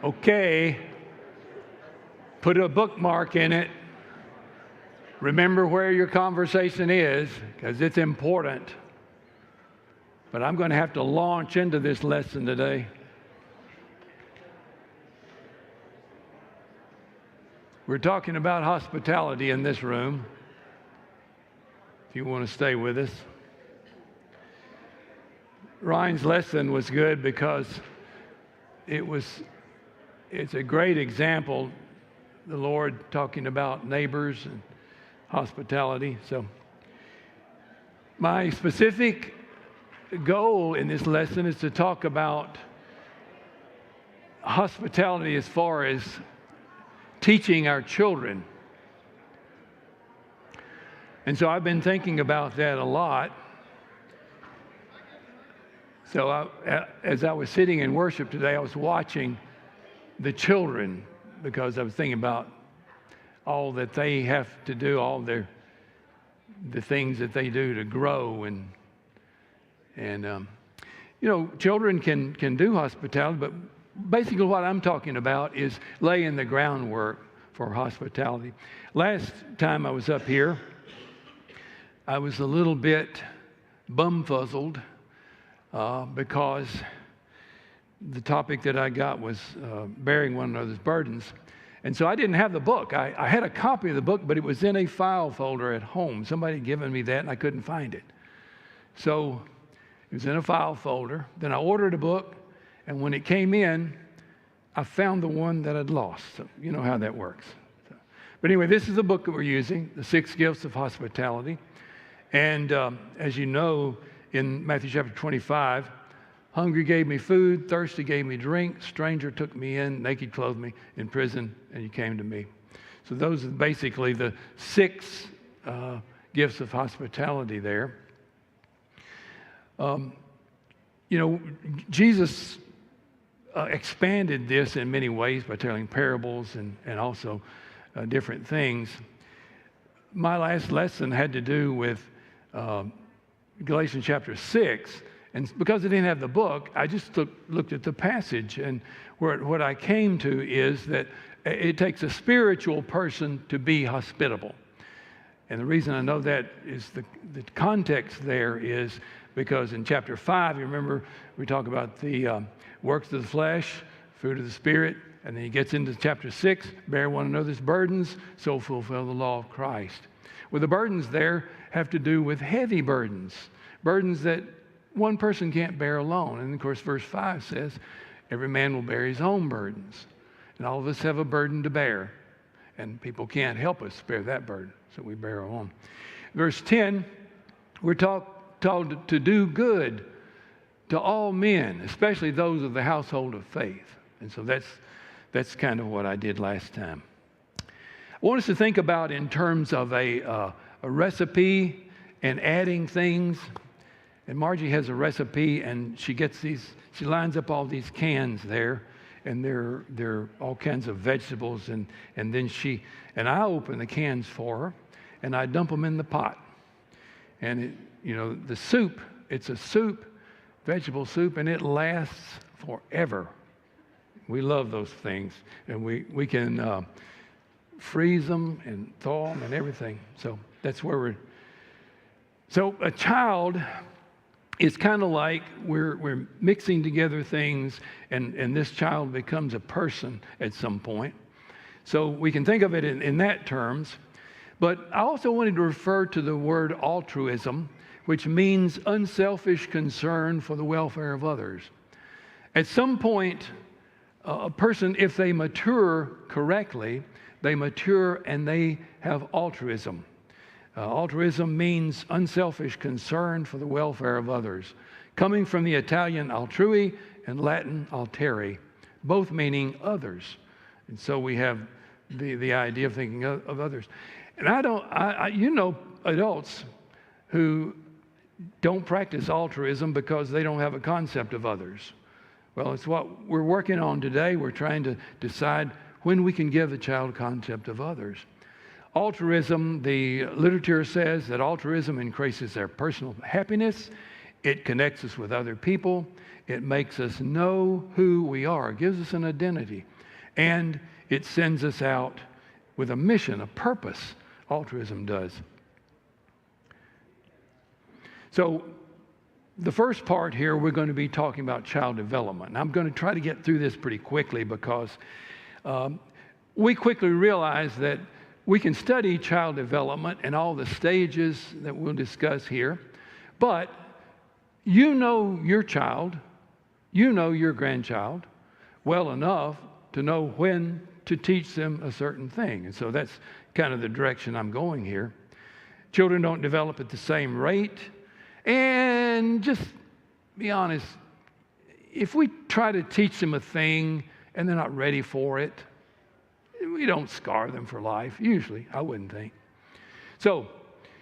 Okay, put a bookmark in it. Remember where your conversation is, because it's important. But I'm going to have to launch into this lesson today. We're talking about hospitality in this room, if you want to stay with us. Ryan's lesson was good because it's a great example, the Lord talking about neighbors and hospitality. So my specific goal in this lesson is to talk about hospitality as far as teaching our children. And so I've been thinking about that a lot. So as I was sitting in worship today, I was watching the children because I was thinking about all that they have to do, all the things that they do to grow, and children can do hospitality, but basically what I'm talking about is laying the groundwork for hospitality. Last time I was up here, I was a little bit bumfuzzled because the topic that I got was bearing one another's burdens. And so I didn't have the book. I had a copy of the book, but it was in a file folder at home. Somebody had given me that, and I couldn't find it. So it was in a file folder. Then I ordered a book, and when it came in, I found the one that I'd lost. So you know how that works. But anyway, this is the book that we're using, The 6 Gifts of Hospitality. And as you know, in Matthew chapter 25, hungry gave me food, thirsty gave me drink, stranger took me in, naked clothed me, in prison, and you came to me. So those are basically the 6 gifts of hospitality there. Jesus expanded this in many ways by telling parables and also different things. My last lesson had to do with Galatians chapter 6. And because I didn't have the book, I just looked at the passage. And what I came to is that it takes a spiritual person to be hospitable. And the reason I know that is the context there is because in chapter 5, you remember, we talk about the works of the flesh, fruit of the Spirit, and then he gets into chapter 6, bear one another's burdens, so fulfill the law of Christ. Well, the burdens there have to do with heavy burdens that one person can't bear alone. And of course, verse 5 says, every man will bear his own burdens. And all of us have a burden to bear. And people can't help us bear that burden, so we bear our own. Verse 10, we're told to do good to all men, especially those of the household of faith. And so that's kind of what I did last time. I want us to think about in terms of a recipe and adding things. And Margie has a recipe, and she lines up all these cans there, and they're all kinds of vegetables, and then I open the cans for her, and I dump them in the pot. And the soup, it's a soup, vegetable soup, and it lasts forever. We love those things, and we can freeze them and thaw them and everything. So that's where So a child is kind of like we're mixing together things, and this child becomes a person at some point. So we can think of it in that terms. But I also wanted to refer to the word altruism, which means unselfish concern for the welfare of others. At some point, a person, if they mature correctly, they mature and they have altruism. Altruism means unselfish concern for the welfare of others, coming from the Italian altrui and Latin altere, both meaning others. And so we have the idea of thinking of others. And adults who don't practice altruism because they don't have a concept of others. Well, it's what we're working on today. We're trying to decide when we can give the child a concept of others. Altruism, the literature says that altruism increases their personal happiness. It connects us with other people. It makes us know who we are. It gives us an identity. and it sends us out with a mission, a purpose. Altruism does. So the first part here, we're going to be talking about child development. And I'm going to try to get through this pretty quickly because we quickly realize that we can study child development and all the stages that we'll discuss here, but you know your child, you know your grandchild well enough to know when to teach them a certain thing. And so that's kind of the direction I'm going here. Children don't develop at the same rate. And just be honest, if we try to teach them a thing and they're not ready for it, we don't scar them for life, usually, I wouldn't think. So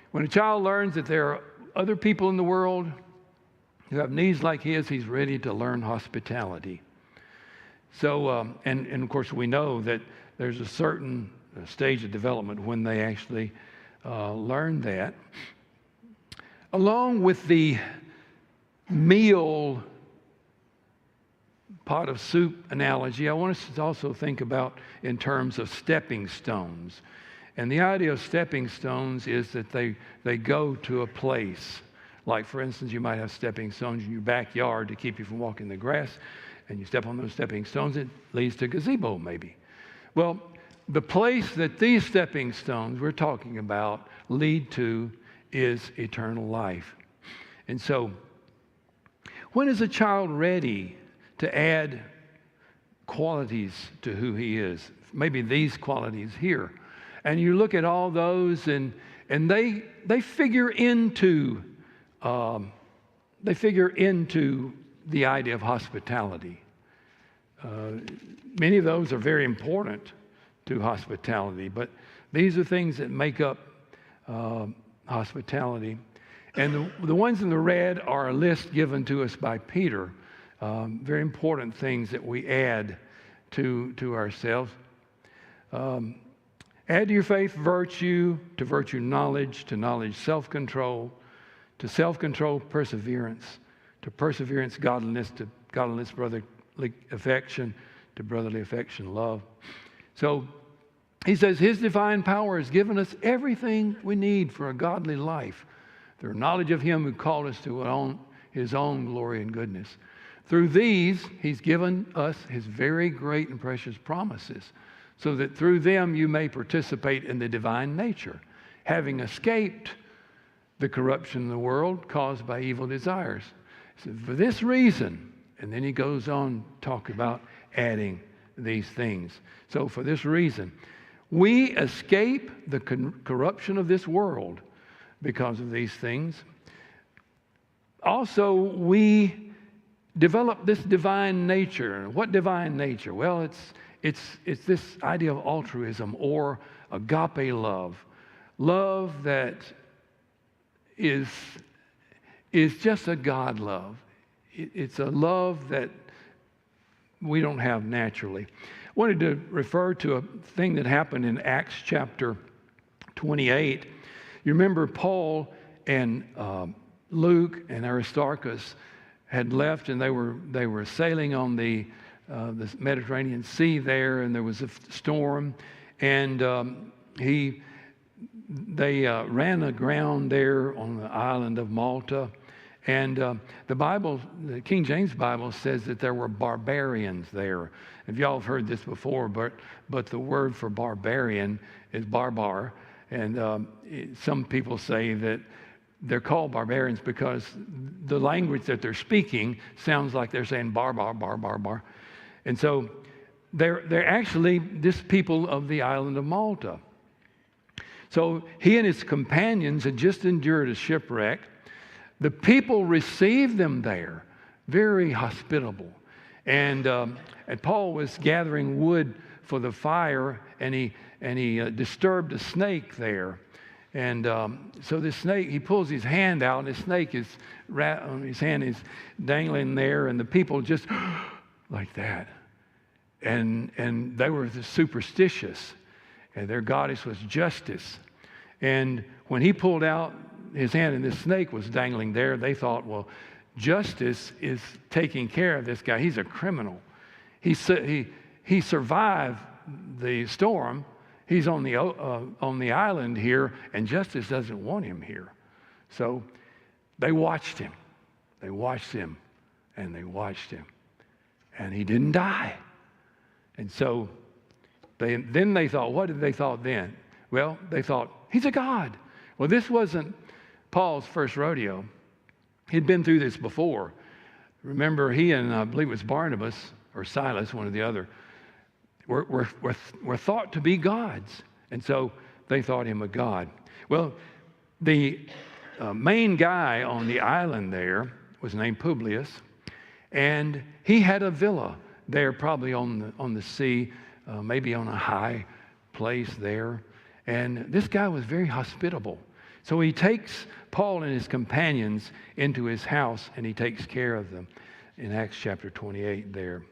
when a child learns that there are other people in the world who have needs like his, he's ready to learn hospitality. So, and of course, we know that there's a certain stage of development when they actually learn that. Along with the meal pot of soup analogy, I want us to also think about in terms of stepping stones. And the idea of stepping stones is that they go to a place. Like, for instance, you might have stepping stones in your backyard to keep you from walking the grass, and you step on those stepping stones, it leads to a gazebo maybe. Well, the place that these stepping stones we're talking about lead to is eternal life. And so, when is a child ready to add qualities to who he is? Maybe these qualities here. And you look at all those, and they figure into the idea of hospitality. Many of those are very important to hospitality, but these are things that make up hospitality. And the ones in the red are a list given to us by Peter. Very important things that we add to ourselves. Add to your faith virtue, to virtue knowledge, to knowledge self-control, to self-control perseverance, to perseverance godliness, to godliness brotherly affection, to brotherly affection love. So he says his divine power has given us everything we need for a godly life, through knowledge of him who called us to his own glory and goodness. Through these, he's given us his very great and precious promises, so that through them you may participate in the divine nature, having escaped the corruption of the world caused by evil desires. So for this reason, and then he goes on to talk about adding these things. So for this reason, we escape the corruption of this world because of these things. Also, we develop this divine nature. What divine nature? Well, it's this idea of altruism or agape love. Love that is just a God love. It's a love that we don't have naturally. I wanted to refer to a thing that happened in Acts chapter 28. You remember Paul and Luke and Aristarchus had left, and they were sailing on the Mediterranean Sea there, and there was a storm, and they ran aground there on the island of Malta. And the King James Bible says that there were barbarians there. If y'all have heard this before, but the word for barbarian is barbar. And some people say that they're called barbarians because the language that they're speaking sounds like they're saying bar, bar, bar, bar, bar. And so they're actually this people of the island of Malta. So he and his companions had just endured a shipwreck. The people received them there, very hospitable. And Paul was gathering wood for the fire, and he disturbed a snake there. And so this snake, he pulls his hand out, and the snake is on his hand is dangling there, and the people just like that. And they were superstitious, and their goddess was Justice. And when he pulled out his hand and this snake was dangling there, they thought, well, Justice is taking care of this guy. He's a criminal. He he survived the storm. He's on the island here, and justice doesn't want him here. So they watched him. They watched him, and they watched him. And he didn't die. And so then they thought, what did they thought then? Well, they thought, he's a god. Well, this wasn't Paul's first rodeo. He'd been through this before. Remember, he and I believe it was Barnabas or Silas, one or the other, were thought to be gods. And so they thought him a god. Well, the main guy on the island there was named Publius, and he had a villa there, probably on the sea, maybe on a high place there. And this guy was very hospitable. So he takes Paul and his companions into his house, and he takes care of them in Acts chapter 28 there.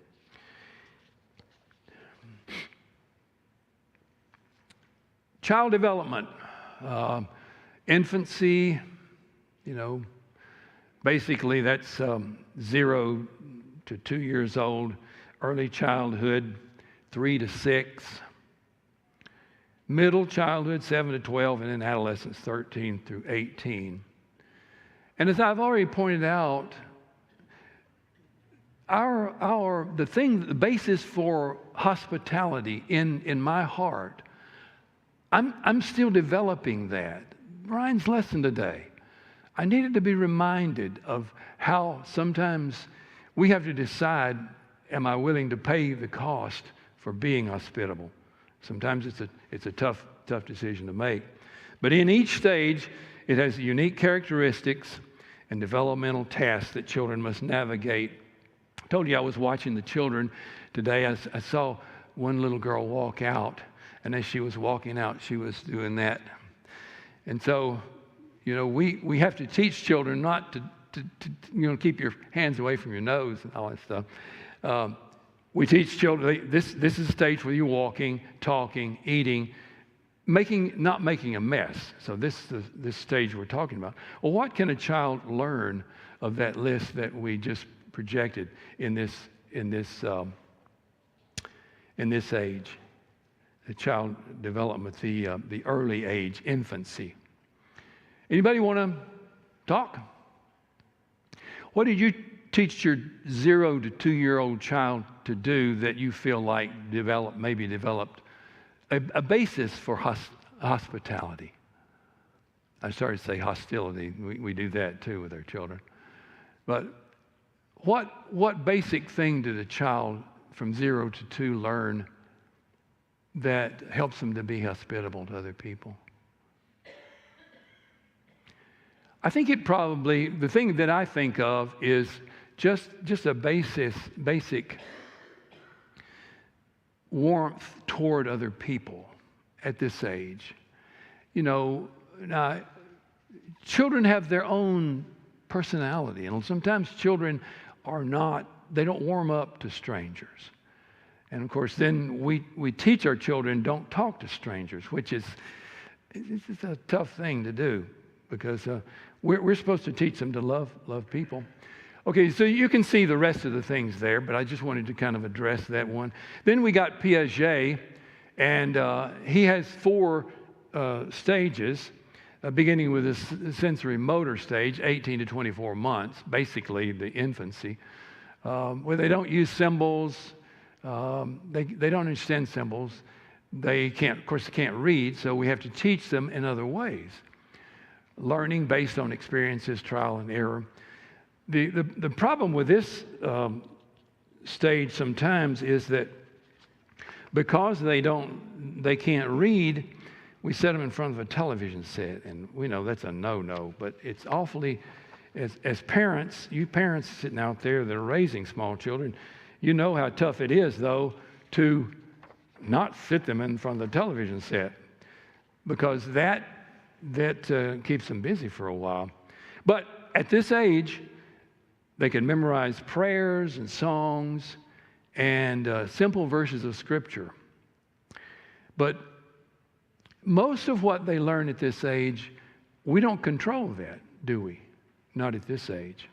Child development, infancy, basically that's 0 to 2 years old, early childhood, 3 to 6, middle childhood, 7 to 12, and then adolescence, 13 through 18. And as I've already pointed out, the basis for hospitality in my heart, I'm still developing that. Brian's lesson today, I needed to be reminded of how sometimes we have to decide, am I willing to pay the cost for being hospitable? Sometimes it's a tough decision to make. But in each stage, it has unique characteristics and developmental tasks that children must navigate. I told you I was watching the children today. I saw one little girl walk out, and as she was walking out, she was doing that. And so, we have to teach children not to keep your hands away from your nose and all that stuff. We teach children, this is a stage where you're walking, talking, eating, not making a mess. So this stage we're talking about. Well, what can a child learn of that list that we just projected in this age? The child development, the early age, infancy. Anybody want to talk? What did you teach your 0 to 2-year-old child to do that you feel like developed a basis for hospitality? I started to say hostility. We do that too with our children. But what basic thing did a child from 0 to 2 learn that helps them to be hospitable to other people? I think the thing that I think of is just a basic warmth toward other people at this age. Now, children have their own personality, and sometimes children they don't warm up to strangers. And of course, then we teach our children don't talk to strangers, which is it's a tough thing to do because we're supposed to teach them to love people. Okay, so you can see the rest of the things there, but I just wanted to kind of address that one. Then we got Piaget, and he has 4 stages, beginning with the sensory motor stage, 18 to 24 months, basically the infancy, where they don't use symbols. They don't understand symbols. Of course, they can't read, so we have to teach them in other ways. Learning based on experiences, trial and error. The problem with this stage sometimes is that because they can't read, we set them in front of a television set, and we know that's a no-no. But it's awfully, as parents, you parents sitting out there that are raising small children, you know how tough it is, though, to not sit them in front of the television set, because that keeps them busy for a while. But at this age, they can memorize prayers and songs and simple verses of Scripture. But most of what they learn at this age, we don't control that, do we? Not at this age.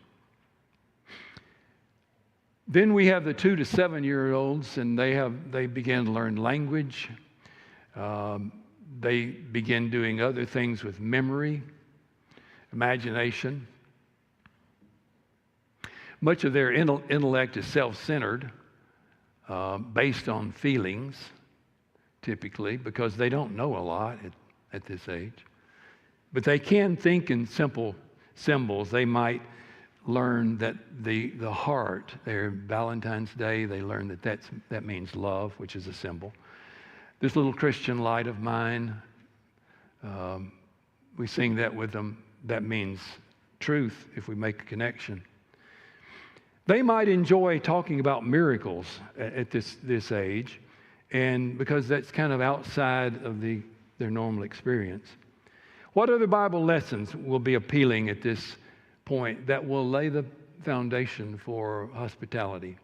Then we have the 2 to 7-year-olds, and they begin to learn language. They begin doing other things with memory, imagination. Much of their intellect is self-centered, based on feelings, typically, because they don't know a lot at this age. But they can think in simple symbols. They might learn that the heart, their Valentine's Day, they learn that means love, which is a symbol. This little Christian light of mine, we sing that with them. That means truth if we make a connection. They might enjoy talking about miracles at this age, and because that's kind of outside of their normal experience. What other Bible lessons will be appealing at this point that will lay the foundation for hospitality?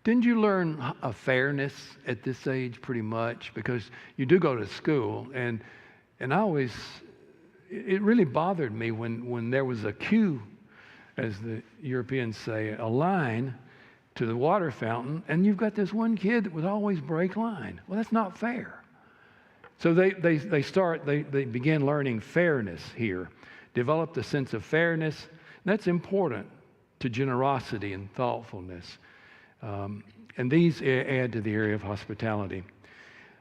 Didn't you learn a fairness at this age pretty much? Because you do go to school, and it really bothered me when there was a queue, as the Europeans say, a line to the water fountain, and you've got this one kid that would always break line. Well, that's not fair. So they begin learning fairness here, develop the sense of fairness. And that's important to generosity and thoughtfulness. And these add to the area of hospitality.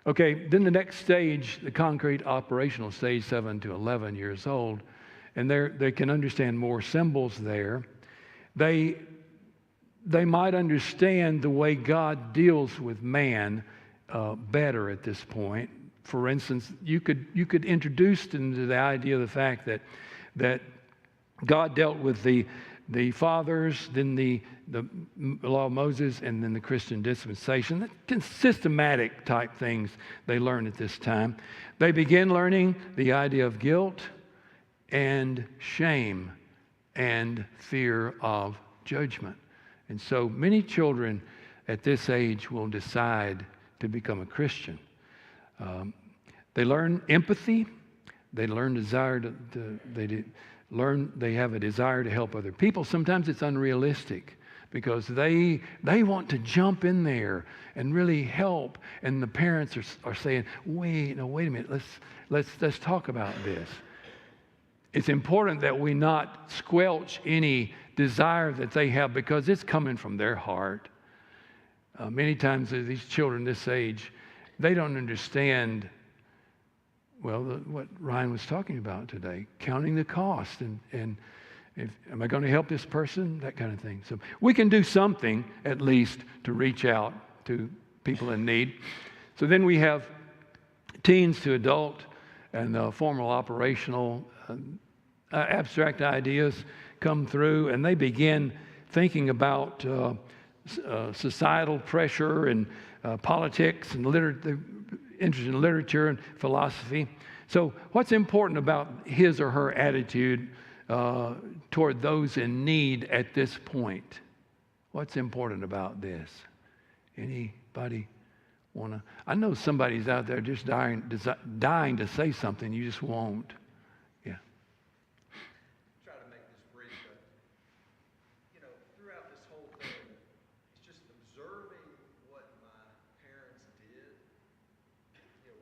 Okay, then the next stage, the concrete operational stage, 7 to 11 years old, and they can understand more symbols there. They might understand the way God deals with man better at this point. For instance, you could introduce them to the idea of the fact that God dealt with the fathers, then the law of Moses, and then the Christian dispensation. Systematic type things they learn at this time. They begin learning the idea of guilt and shame and fear of judgment. And so many children at this age will decide to become a Christian. They learn empathy. They learn they have a desire to help other people. Sometimes it's unrealistic because they want to jump in there and really help, and the parents are saying, wait a minute, let's talk about this. It's important that we not squelch any desire that they have because it's coming from their heart. Many times these children this age, they don't understand, what Ryan was talking about today, counting the cost and am I going to help this person? That kind of thing. So we can do something at least to reach out to people in need. So then we have teens to adult and formal operational abstract ideas come through, and they begin thinking about societal pressure and politics and interest in literature and philosophy. So what's important about his or her attitude toward those in need at this point? What's important about this? Anybody want to? I know somebody's out there just dying to say something. You just won't. Yeah. Try to make this brief, but throughout this whole thing, it's just observing what my parents did.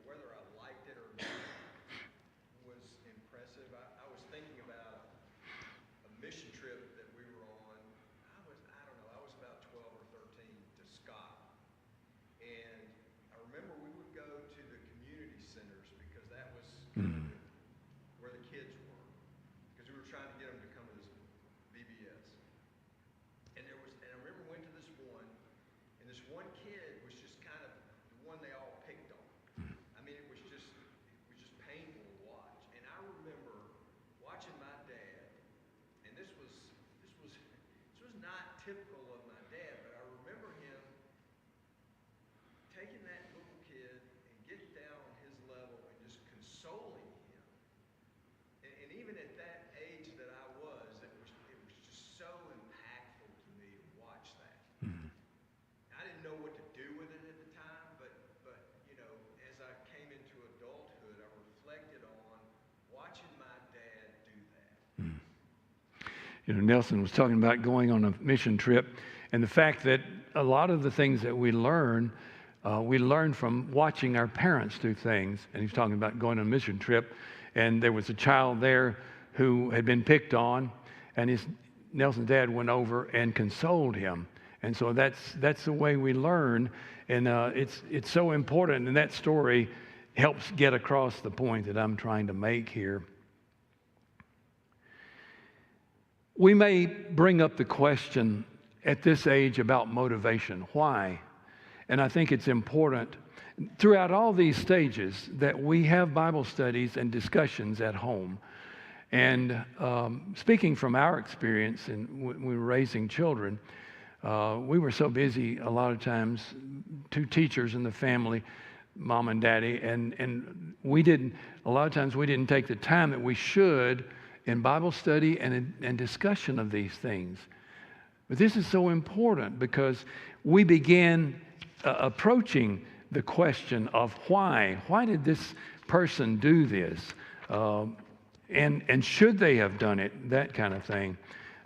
Whether I liked it or not was impressive. I was thinking about a mission trip that we were on. I was about 12 or 13 to Scott. And I remember we would go to the community centers because that was where the kids were. Because we were trying to get them to come to this VBS. And I remember we went to this one, and this one kid was just kind of the one they all picked on. I mean, it was just painful to watch. And I remember watching my dad, and this was not typical of my dad, but I remember him taking that little kid and getting down on his level and just consoling him. And even at that age that I was, it was just so impactful to me to watch that. I didn't know what to do with it at the time, but as I came into adulthood, I reflected on watching Nelson was talking about going on a mission trip, and the fact that a lot of the things that we learn from watching our parents do things. And he's talking about going on a mission trip, and there was a child there who had been picked on, and Nelson's dad went over and consoled him. And so that's the way we learn, and it's so important. And that story helps get across the point that I'm trying to make here. We may bring up the question at this age about motivation. Why? And I think it's important throughout all these stages that we have Bible studies and discussions at home. And speaking from our experience when we were raising children, we were so busy a lot of times, two teachers in the family, mom and daddy, and a lot of times we didn't take the time that we should in Bible study and discussion of these things. But this is so important because we began approaching the question of why. Why did this person do this? And should they have done it? That kind of thing.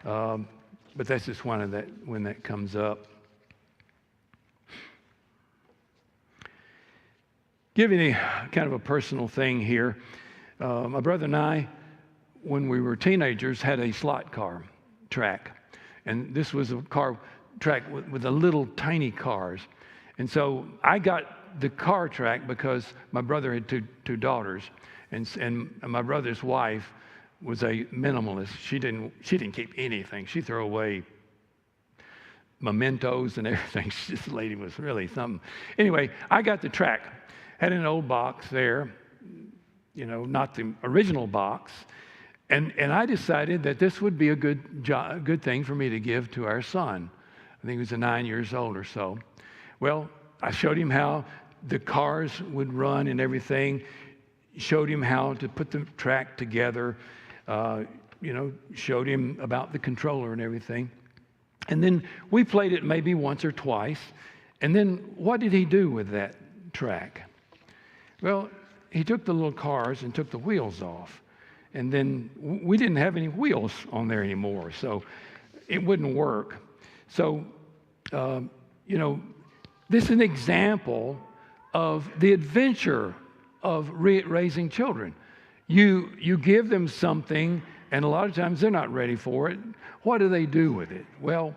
But that's just one of that when that comes up. Giving a kind of a personal thing here. My brother and I, when we were teenagers, had a slot car track. And this was a car track with the little tiny cars. And so I got the car track because my brother had two daughters. And my brother's wife was a minimalist. She didn't keep anything. She threw away mementos and everything. This lady was really something. Anyway, I got the track. Had an old box there, not the original box. And I decided that this would be a good thing for me to give to our son. I think he was 9 years old or so. Well, I showed him how the cars would run and everything. Showed him how to put the track together. Showed him about the controller and everything. And then we played it maybe once or twice. And then what did he do with that track? Well, he took the little cars and took the wheels off. And then we didn't have any wheels on there anymore, so it wouldn't work. So, this is an example of the adventure of raising children. You give them something, and a lot of times they're not ready for it. What do they do with it? Well,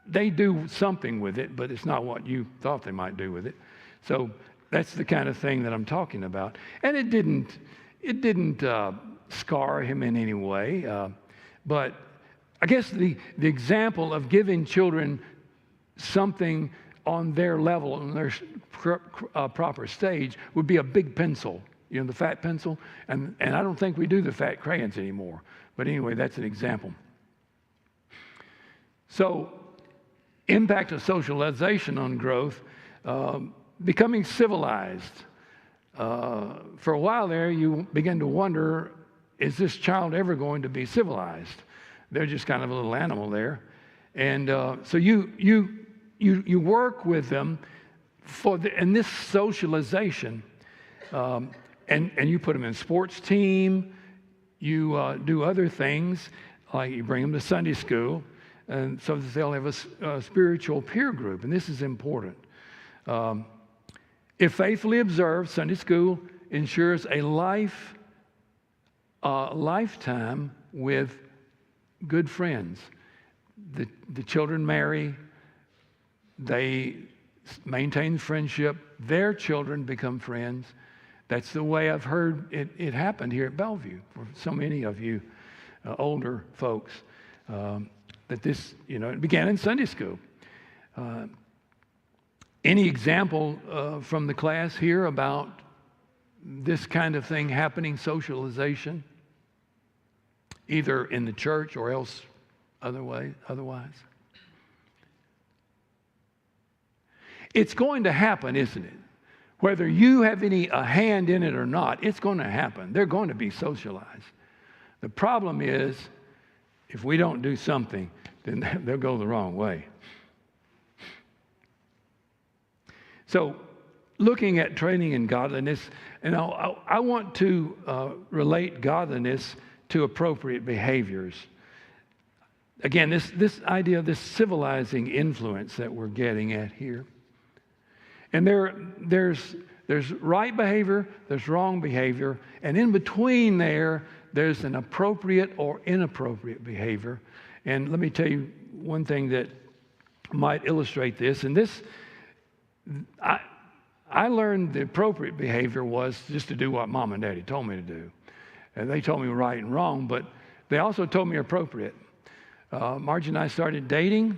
they do something with it, but it's not what you thought they might do with it. So that's the kind of thing that I'm talking about. And it didn't scar him in any way. But I guess the example of giving children something on their level, on their proper stage, would be a big pencil, the fat pencil. And I don't think we do the fat crayons anymore. But anyway, that's an example. So, impact of socialization on growth, becoming civilized. For a while there, you begin to wonder, is this child ever going to be civilized? They're just kind of a little animal there. And so you work with them in this socialization, and you put them in sports team, you do other things, like you bring them to Sunday school, and so that they'll have a spiritual peer group, and this is important. If faithfully observed, Sunday school ensures a lifetime with good friends. The children marry, they maintain friendship, their children become friends. That's the way I've heard it happened here at Bellevue for so many of you older folks. That this, it began in Sunday school. Any example from the class here about this kind of thing happening, socialization, either in the church or else otherwise? It's going to happen, isn't it? Whether you have a hand in it or not, it's going to happen. They're going to be socialized. The problem is, if we don't do something, then they'll go the wrong way. So, looking at training in godliness, and I want to relate godliness to appropriate behaviors. Again, this idea of this civilizing influence that we're getting at here. And there's right behavior, there's wrong behavior, and in between there's an appropriate or inappropriate behavior. And let me tell you one thing that might illustrate this. And this, I learned the appropriate behavior was just to do what Mom and Daddy told me to do. And they told me right and wrong, but they also told me appropriate. Margie and I started dating,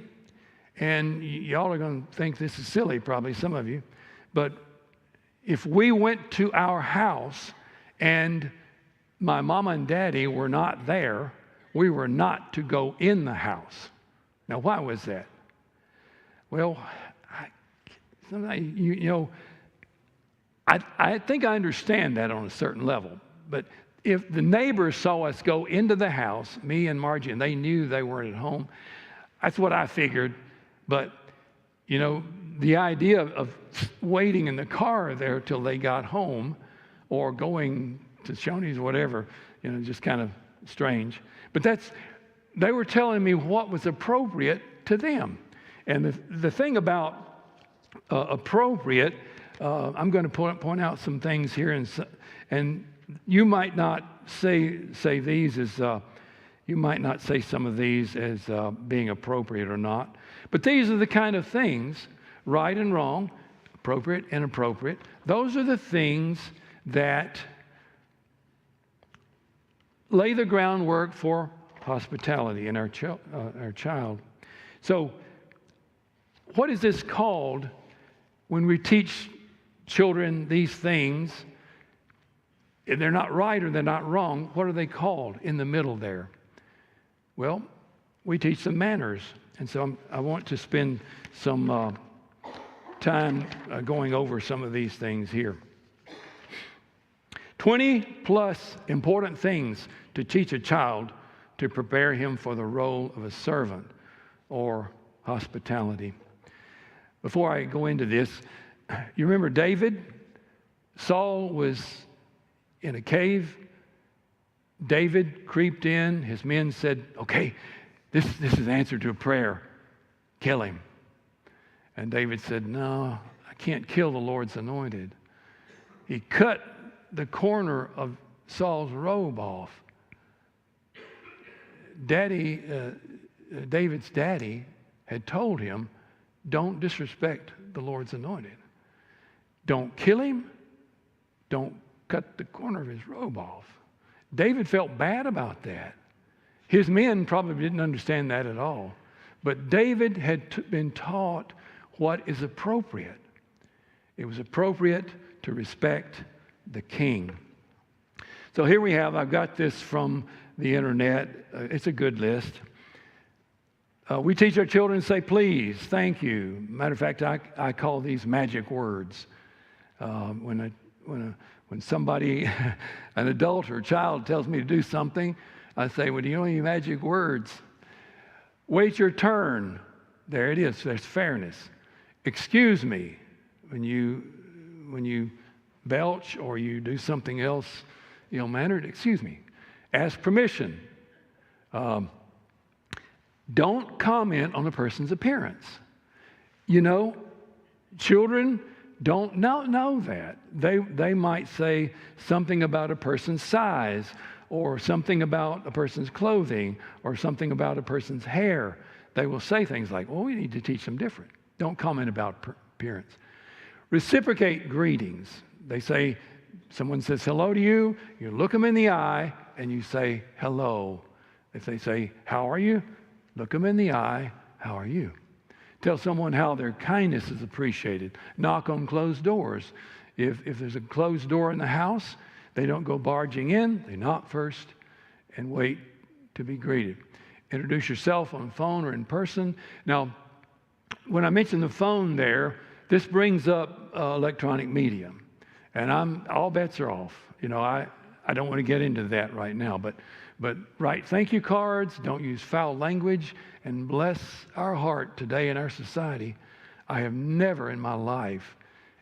and y'all are going to think this is silly, probably some of you, but if we went to our house and my mama and daddy were not there, we were not to go in the house. Now, why was that? Well, I think I understand that on a certain level, but if the neighbors saw us go into the house, me and Margie, and they knew they weren't at home, that's what I figured. But, the idea of waiting in the car there till they got home or going to Shoney's or whatever, just kind of strange. But they were telling me what was appropriate to them. And the thing about appropriate, I'm going to point out some things here, and you might not say these as you might not say some of these as being appropriate or not, but these are the kind of things, right and wrong, appropriate and inappropriate. Those are the things that lay the groundwork for hospitality in our child. So, what is this called when we teach children these things? If they're not right or they're not wrong, what are they called in the middle there? Well, we teach them manners. And so I want to spend some time going over some of these things here. 20 plus important things to teach a child to prepare him for the role of a servant or hospitality. Before I go into this, you remember David? Saul was in a cave. David creeped in. His men said, okay, this is the answer to a prayer. Kill him. And David said, no, I can't kill the Lord's anointed. He cut the corner of Saul's robe off. David's daddy had told him, don't disrespect the Lord's anointed. Don't kill him. Don't cut the corner of his robe off. David felt bad about that. His men probably didn't understand that at all. But David had been taught what is appropriate. It was appropriate to respect the king. So here we have, I've got this from the internet. It's a good list. We teach our children to say please, thank you. Matter of fact, I call these magic words. When somebody, an adult or a child tells me to do something, I say, well, do you know any magic words? Wait your turn. There it is. There's fairness. Excuse me when you belch or you do something else ill-mannered. Excuse me. Ask permission. Don't comment on a person's appearance. Children don't know that. They might say something about a person's size or something about a person's clothing or something about a person's hair. They will say things like, well, we need to teach them different. Don't comment about appearance. Reciprocate greetings. They say, someone says hello to you, you look them in the eye and you say hello. If they say, how are you? Look them in the eye, how are you? Tell someone how their kindness is appreciated. Knock on closed doors. If there's a closed door in the house, they don't go barging in. They knock first and wait to be greeted. Introduce yourself on phone or in person. Now, when I mention the phone there, this brings up electronic media. And all bets are off. I don't want to get into that right now, but write thank you cards, don't use foul language, and bless our heart today in our society. I have never in my life,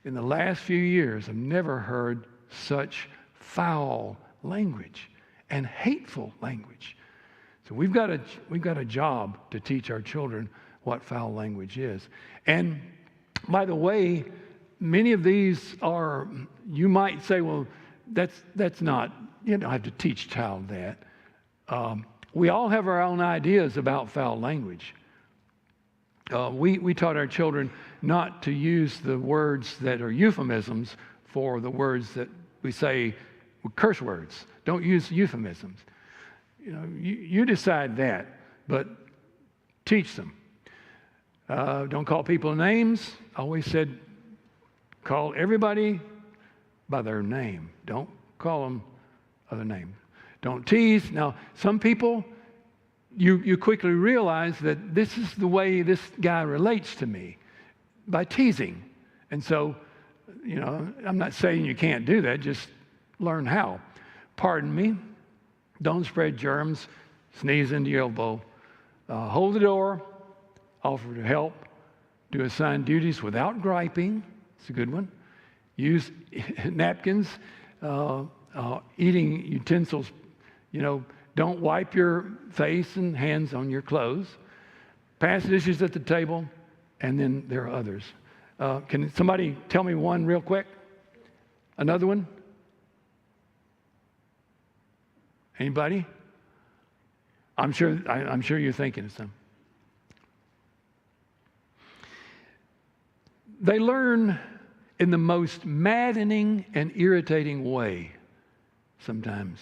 in the last few years, I've never heard such foul language and hateful language. So we've got a job to teach our children what foul language is. And by the way, many of these are, you might say, well, that's not, you don't have to teach child that. We all have our own ideas about foul language. We taught our children not to use the words that are euphemisms for the words that we say curse words. Don't use euphemisms. You decide that, but teach them. Don't call people names. I always said, call everybody by their name. Don't call them other names. Don't tease. Now, some people, you quickly realize that this is the way this guy relates to me, by teasing. And so, I'm not saying you can't do that, just learn how. Pardon me. Don't spread germs. Sneeze into your elbow. Hold the door. Offer to help. Do assigned duties without griping. It's a good one. Use napkins. Eating utensils. Don't wipe your face and hands on your clothes. Pass dishes at the table. And then there are others. Can somebody tell me one real quick? Another one? Anybody? I'm sure you're thinking of some. They learn in the most maddening and irritating way sometimes.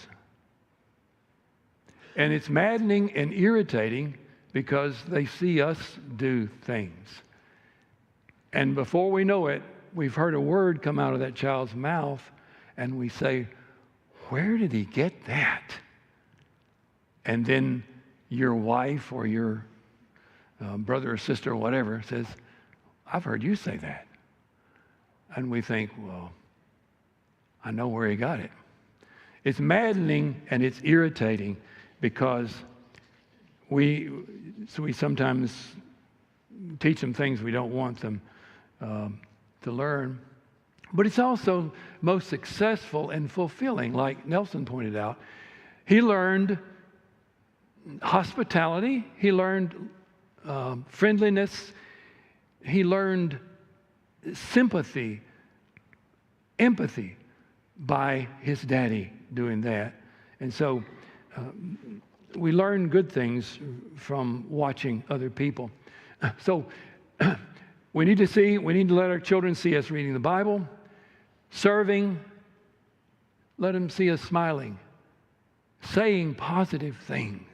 And it's maddening and irritating because they see us do things. And before we know it, we've heard a word come out of that child's mouth, and we say, where did he get that? And then your wife or your brother or sister or whatever says, I've heard you say that. And we think, well, I know where he got it. It's maddening and it's irritating because we sometimes teach them things we don't want them to learn. But it's also most successful and fulfilling, like Nelson pointed out. He learned hospitality. He learned friendliness. He learned sympathy, empathy by his daddy doing that. And so we learn good things from watching other people. So we need to let our children see us reading the Bible, serving, let them see us smiling, saying positive things,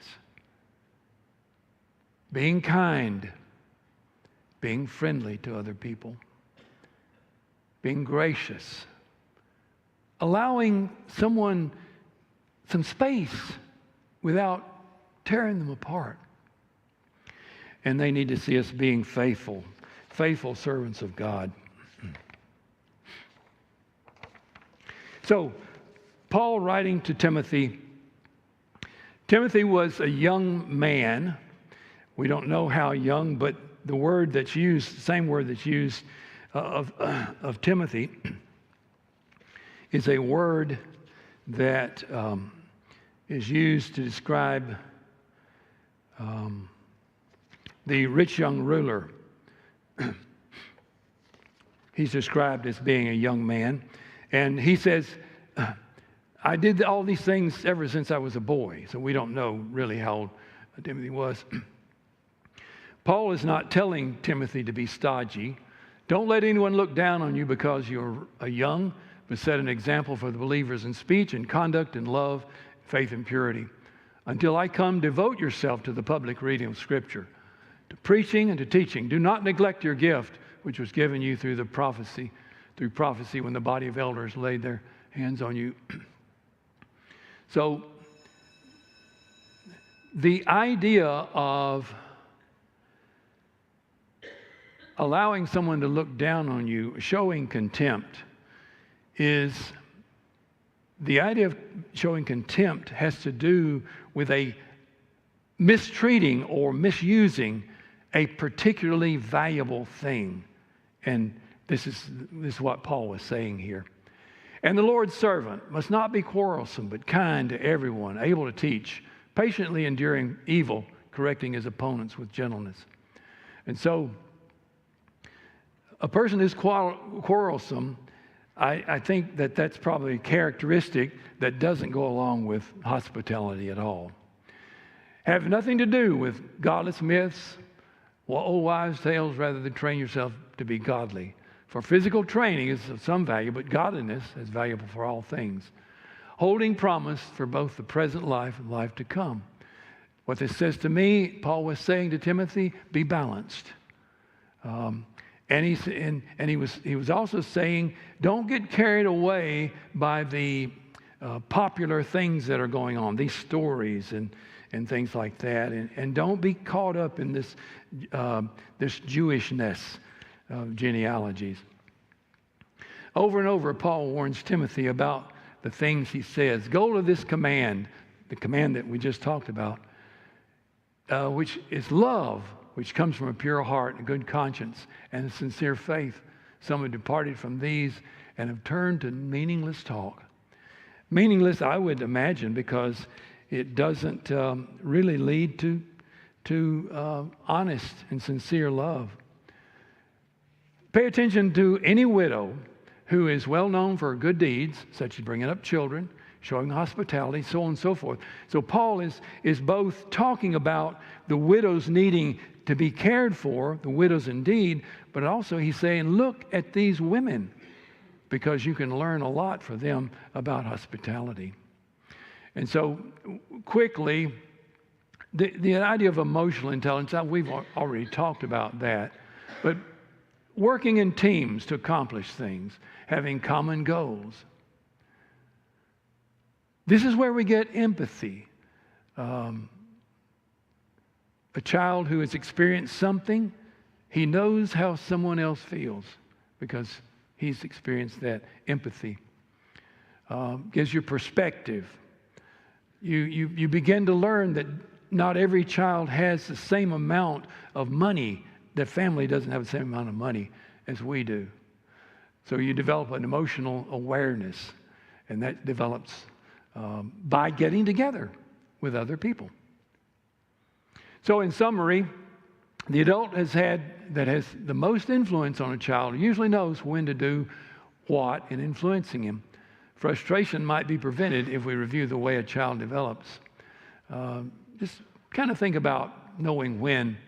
being kind, being friendly to other people, being gracious, allowing someone some space without tearing them apart. And they need to see us being faithful servants of God. So, Paul writing to Timothy. Timothy was a young man. We don't know how young, but the word that's used, the same word that's used of Timothy, is a word that is used to describe the rich young ruler. He's described as being a young man. And he says, I did all these things ever since I was a boy. So we don't know really how old Timothy was. Paul is not telling Timothy to be stodgy. Don't let anyone look down on you because you're young, but set an example for the believers in speech and conduct and love, faith and purity. Until I come, devote yourself to the public reading of Scripture, to preaching and to teaching. Do not neglect your gift, which was given you through prophecy when the body of elders laid their hands on you. So the idea of allowing someone to look down on you, showing contempt, the idea of showing contempt has to do with a mistreating or misusing a particularly valuable thing. And this is what Paul was saying here. And the Lord's servant must not be quarrelsome, but kind to everyone, able to teach, patiently enduring evil, correcting his opponents with gentleness. And so, a person who's quarrelsome, I think that that's probably a characteristic that doesn't go along with hospitality at all. Have nothing to do with godless myths or old wives' tales, rather than train yourself to be godly. For physical training is of some value, but godliness is valuable for all things. Holding promise for both the present life and life to come. What this says to me, Paul was saying to Timothy, be balanced. And he was also saying, don't get carried away by the popular things that are going on, these stories and things like that, and don't be caught up in this Jewishness of genealogies. Over and over, Paul warns Timothy about the things he says. Go to this command, the command that we just talked about, which is love, which comes from a pure heart, a good conscience, and a sincere faith. Some have departed from these and have turned to meaningless talk. Meaningless, I would imagine, because it doesn't really lead to honest and sincere love. Pay attention to any widow who is well known for good deeds, such as bringing up children, showing hospitality, so on and so forth. So Paul is both talking about the widows needing to be cared for, the widows indeed, but also he's saying, look at these women, because you can learn a lot from them about hospitality. And so quickly, the idea of emotional intelligence, we've already talked about that, but working in teams to accomplish things, having common goals. This is where we get empathy. A child who has experienced something, he knows how someone else feels because he's experienced that. Empathy gives you perspective. You begin to learn that not every child has the same amount of money. The family doesn't have the same amount of money as we do. So you develop an emotional awareness, and that develops by getting together with other people. So in summary, the adult that has the most influence on a child usually knows when to do what in influencing him. Frustration might be prevented if we review the way a child develops. Just kind of think about knowing when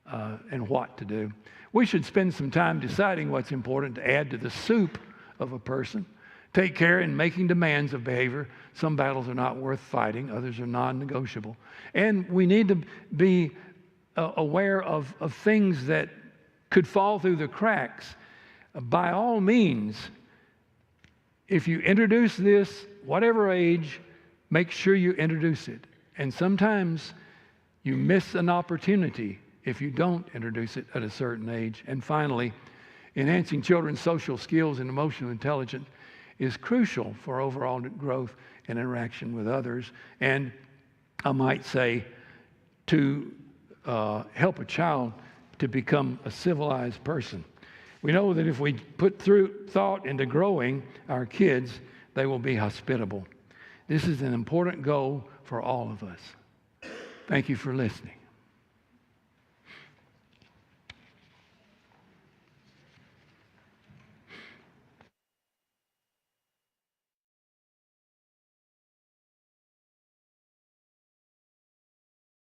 and what to do. We should spend some time deciding what's important to add to the soup of a person. Take care in making demands of behavior. Some battles are not worth fighting. Others are non-negotiable. And we need to be aware of things that could fall through the cracks. By all means, if you introduce this, whatever age, make sure you introduce it. And sometimes you miss an opportunity if you don't introduce it at a certain age. And finally, enhancing children's social skills and emotional intelligence is crucial for overall growth and interaction with others. And I might say to help a child to become a civilized person. We know that if we put thought into growing our kids, they will be hospitable. This is an important goal for all of us. Thank you for listening.